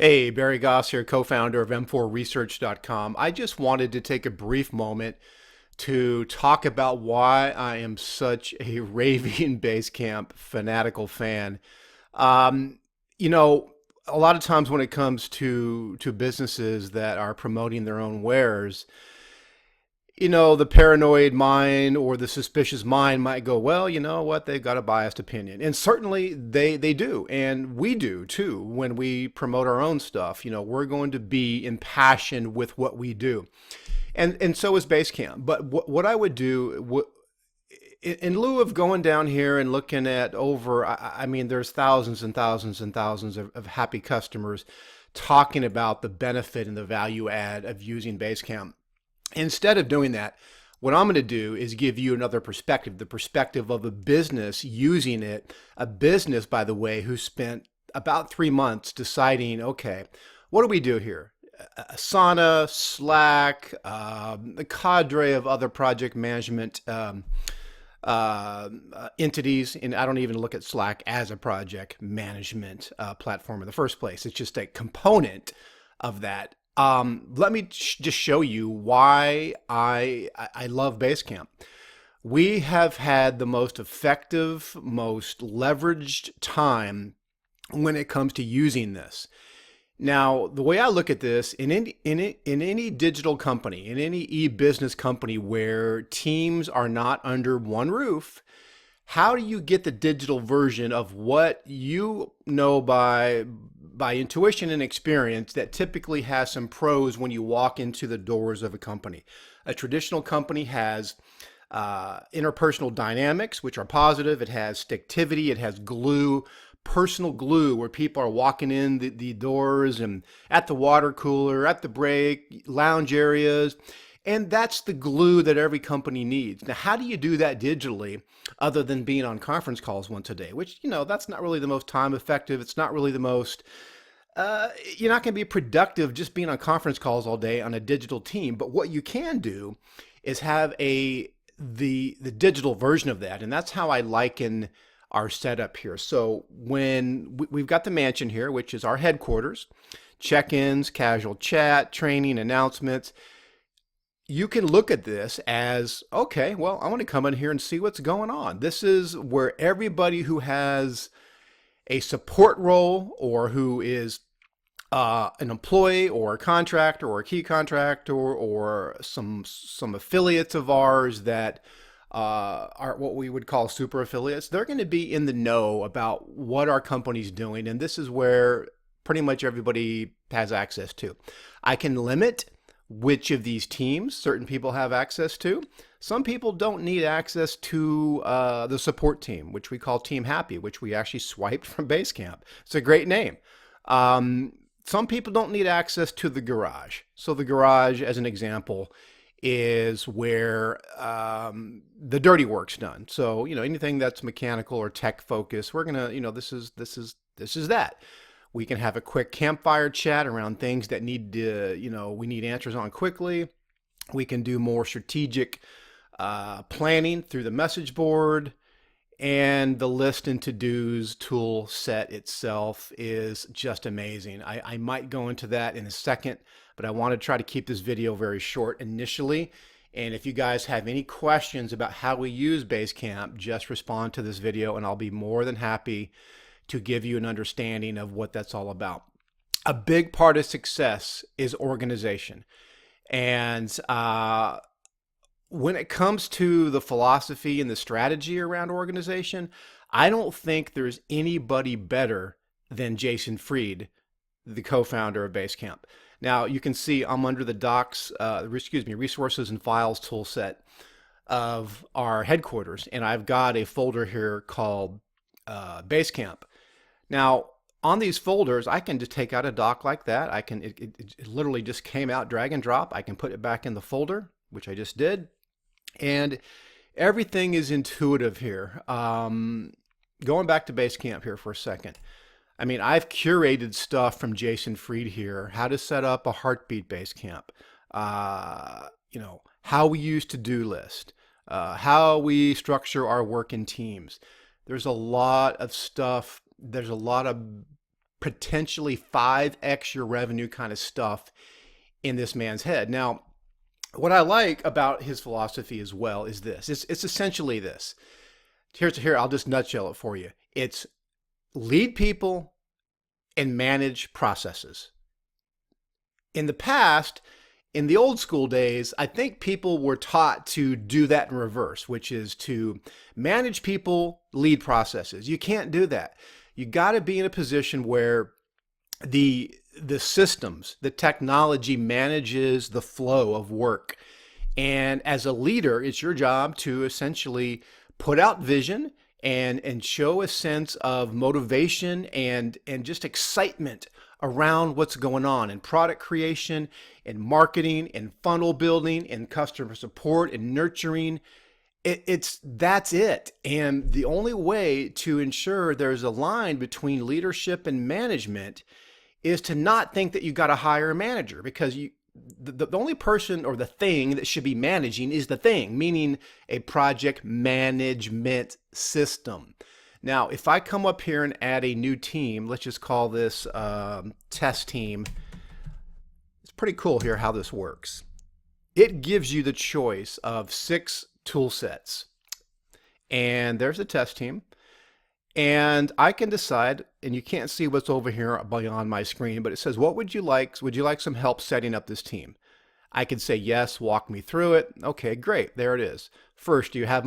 Hey, Barry Goss here, co-founder of M4Research.com. I just wanted to take a brief moment to talk about why I am such a raving Basecamp fanatical fan. Um, you know, a lot of times when it comes to businesses that are promoting their own wares, the paranoid mind or the suspicious mind might go, well, you know what, they've got a biased opinion. And certainly they do. And we do too when we promote our own stuff. We're going to be impassioned with what we do. And so is Basecamp. But what I would do, in lieu of going down here and looking at I mean, there's thousands and thousands and thousands of happy customers talking about the benefit and the value add of using Basecamp. Instead of doing that, what I'm going to do is give you another perspective, the perspective of a business using it, a business, by the way, who spent about 3 months deciding, okay, what do we do here? Asana, Slack, a cadre of other project management entities, and I don't even look at Slack as a project management platform in the first place. It's just a component of that. Let me just show you why I love Basecamp. We have had the most effective, most leveraged time when it comes to using this. Now, the way I look at this, in any digital company, in any e-business company where teams are not under one roof, how do you get the digital version of what you know by intuition and experience that typically has some pros when you walk into the doors of a company? A traditional company has interpersonal dynamics, which are positive. It has sticktivity. It has glue, personal glue, where people are walking in the doors and at the water cooler, at the break, lounge areas. And that's the glue that every company needs. Now, how do you do that digitally other than being on conference calls once a day, which, that's not really the most time effective. It's not really the most, you're not going to be productive just being on conference calls all day on a digital team. But what you can do is have the digital version of that. And that's how I liken our setup here. So when we've got the mansion here, which is our headquarters, check-ins, casual chat, training, announcements, you can look at this as, okay, well, I want to come in here and see what's going on. This is where everybody who has a support role or who is an employee or a contractor or a key contractor or some affiliates of ours that are what we would call super affiliates, they're going to be in the know about what our company's doing. And this is where pretty much everybody has access to. I can limit which of these teams certain people have access to. Some people don't need access to the support team, which we call Team Happy, which we actually swiped from Basecamp. It's a great name. Some people don't need access to the garage. So the garage, as an example, is where the dirty work's done. So, anything that's mechanical or tech focused, we're gonna, this is that. We can have a quick campfire chat around things that need to, we need answers on quickly. We can do more strategic planning through the message board. And the list and to-dos tool set itself is just amazing. I might go into that in a second, but I want to try to keep this video very short initially. And if you guys have any questions about how we use Basecamp, just respond to this video and I'll be more than happy to give you an understanding of what that's all about. A big part of success is organization. And when it comes to the philosophy and the strategy around organization, I don't think there's anybody better than Jason Fried, the co-founder of Basecamp. Now you can see I'm under the docs, resources and files tool set of our headquarters, and I've got a folder here called Basecamp. Now, on these folders, I can just take out a doc like that. It literally just came out, drag and drop. I can put it back in the folder, which I just did. And everything is intuitive here. Going back to Basecamp here for a second. I mean, I've curated stuff from Jason Fried here, how to set up a heartbeat Basecamp, how we use to-do list, how we structure our work in teams. There's a lot of stuff. There's a lot of potentially 5x your revenue kind of stuff in this man's head. Now, what I like about his philosophy as well is this. It's essentially this. Here, I'll just nutshell it for you. It's lead people and manage processes. In the past, in the old school days, I think people were taught to do that in reverse, which is to manage people, lead processes. You can't do that. You got to be in a position where the systems, the technology manages the flow of work. And as a leader, it's your job to essentially put out vision and show a sense of motivation and just excitement around what's going on in product creation, in marketing, in funnel building, in customer support, and nurturing. That's it. And the only way to ensure there's a line between leadership and management is to not think that you got to hire a manager, because the only person or the thing that should be managing is the thing, meaning a project management system. Now, if I come up here and add a new team, let's just call this test team. It's pretty cool here how this works. It gives you the choice of 6 tool sets. And there's a test team. And I can decide, and you can't see what's over here beyond my screen, but it says, what would you like? Would you like some help setting up this team? I can say yes, walk me through it. Okay, great, there it is. First, do you have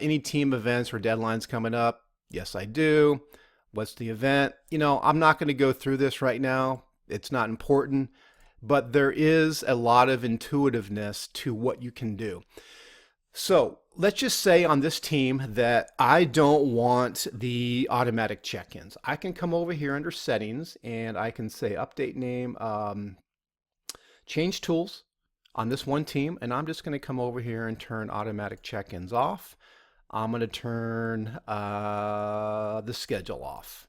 any team events or deadlines coming up? Yes, I do. What's the event? I'm not going to go through this right now. It's not important, but there is a lot of intuitiveness to what you can do. So let's just say on this team that I don't want the automatic check-ins. I can come over here under settings and I can say update name, change tools on this one team. And I'm just going to come over here and turn automatic check-ins off. I'm going to turn the schedule off.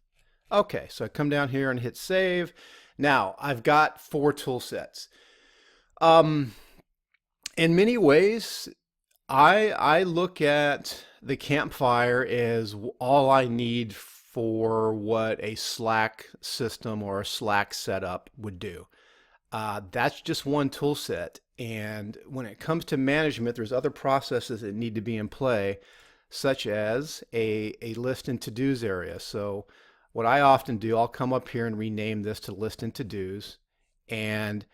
Okay, so I come down here and hit save. Now I've got 4 tool sets. In many ways, I look at the Campfire as all I need for what a Slack system or a Slack setup would do. That's just one tool set. And when it comes to management, there's other processes that need to be in play, such as a list and to-dos area. So what I often do, I'll come up here and rename this to list and to-dos. And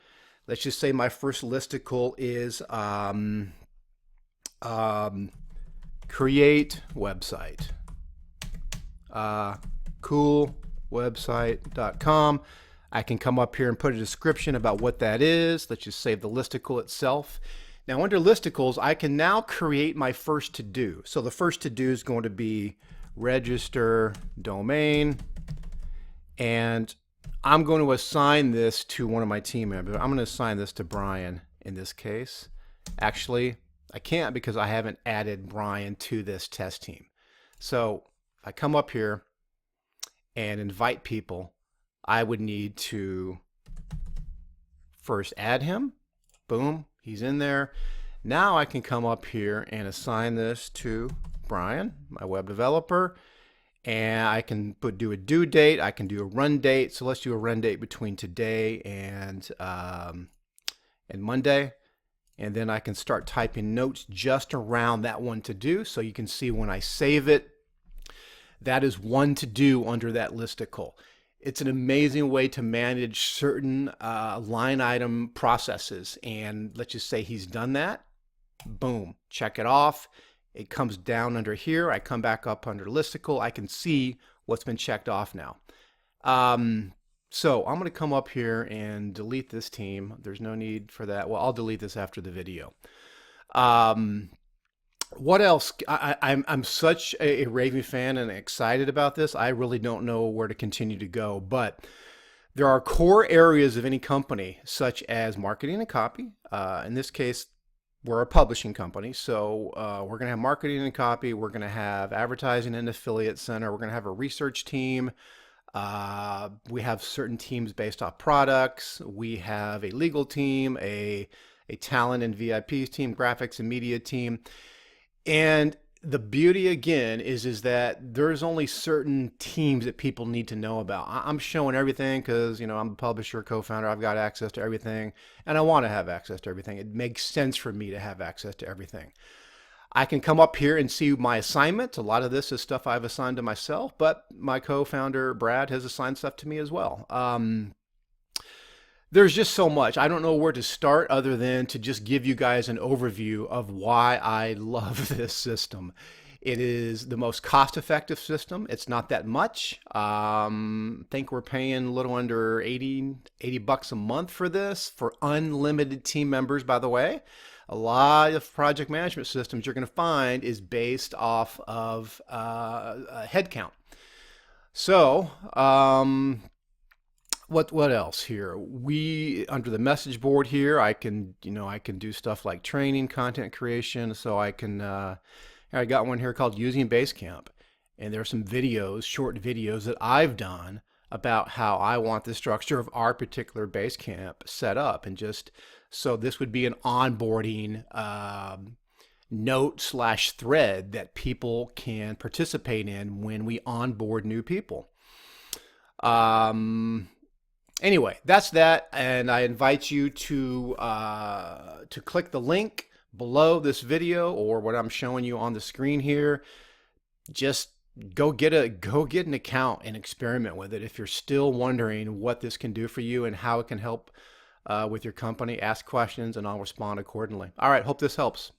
let's just say my first listicle is create website, coolwebsite.com. I can come up here and put a description about what that is. Let's just save the listicle itself. Now under listicles, I can now create my first to-do. So the first to-do is going to be register domain, and I'm going to assign this to one of my team members. I'm going to assign this to Brian in this case. Actually, I can't because I haven't added Brian to this test team. So if I come up here and invite people, I would need to first add him. Boom, he's in there. Now I can come up here and assign this to Brian, my web developer, and I can do a due date. I can do a run date. So let's do a run date between today and Monday. And then I can start typing notes just around that one to do. So you can see when I save it, that is one to do under that listicle. It's an amazing way to manage certain line item processes. And let's just say he's done that. Boom, check it off. It comes down under here. I come back up under listicle. I can see what's been checked off now. So I'm going to come up here and delete this team. There's no need for that. Well, I'll delete this after the video. What else? I'm such a raving fan and excited about this. I really don't know where to continue to go, but there are core areas of any company, such as marketing and copy. In this case, we're a publishing company, so we're going to have marketing and copy. We're going to have advertising and affiliate center. We're going to have a research team. We have certain teams based off products. We have a legal team, a talent and VIPs team, graphics and media team. And the beauty again is that there's only certain teams that people need to know about. I'm showing everything because, I'm a publisher, co-founder. I've got access to everything, and I want to have access to everything. It makes sense for me to have access to everything. I can come up here and see my assignments. A lot of this is stuff I've assigned to myself, but my co-founder Brad has assigned stuff to me as well. There's just so much. I don't know where to start other than to just give you guys an overview of why I love this system. It is the most cost-effective system. It's not that much. I think we're paying a little under 80 bucks a month for this for unlimited team members, by the way. A lot of project management systems you're going to find is based off of headcount. So, what else here? We under the message board here, I can do stuff like training, content creation. So I got one here called Using Basecamp, and there are some videos, short videos that I've done about how I want the structure of our particular Basecamp set up, and just so this would be an onboarding note/thread that people can participate in when we onboard new people. Um, Anyway, that's that, and I invite you to click the link below this video or what I'm showing you on the screen here. Just go get an account and experiment with it. If you're still wondering what this can do for you and how it can help with your company, ask questions and I'll respond accordingly. All right, hope this helps.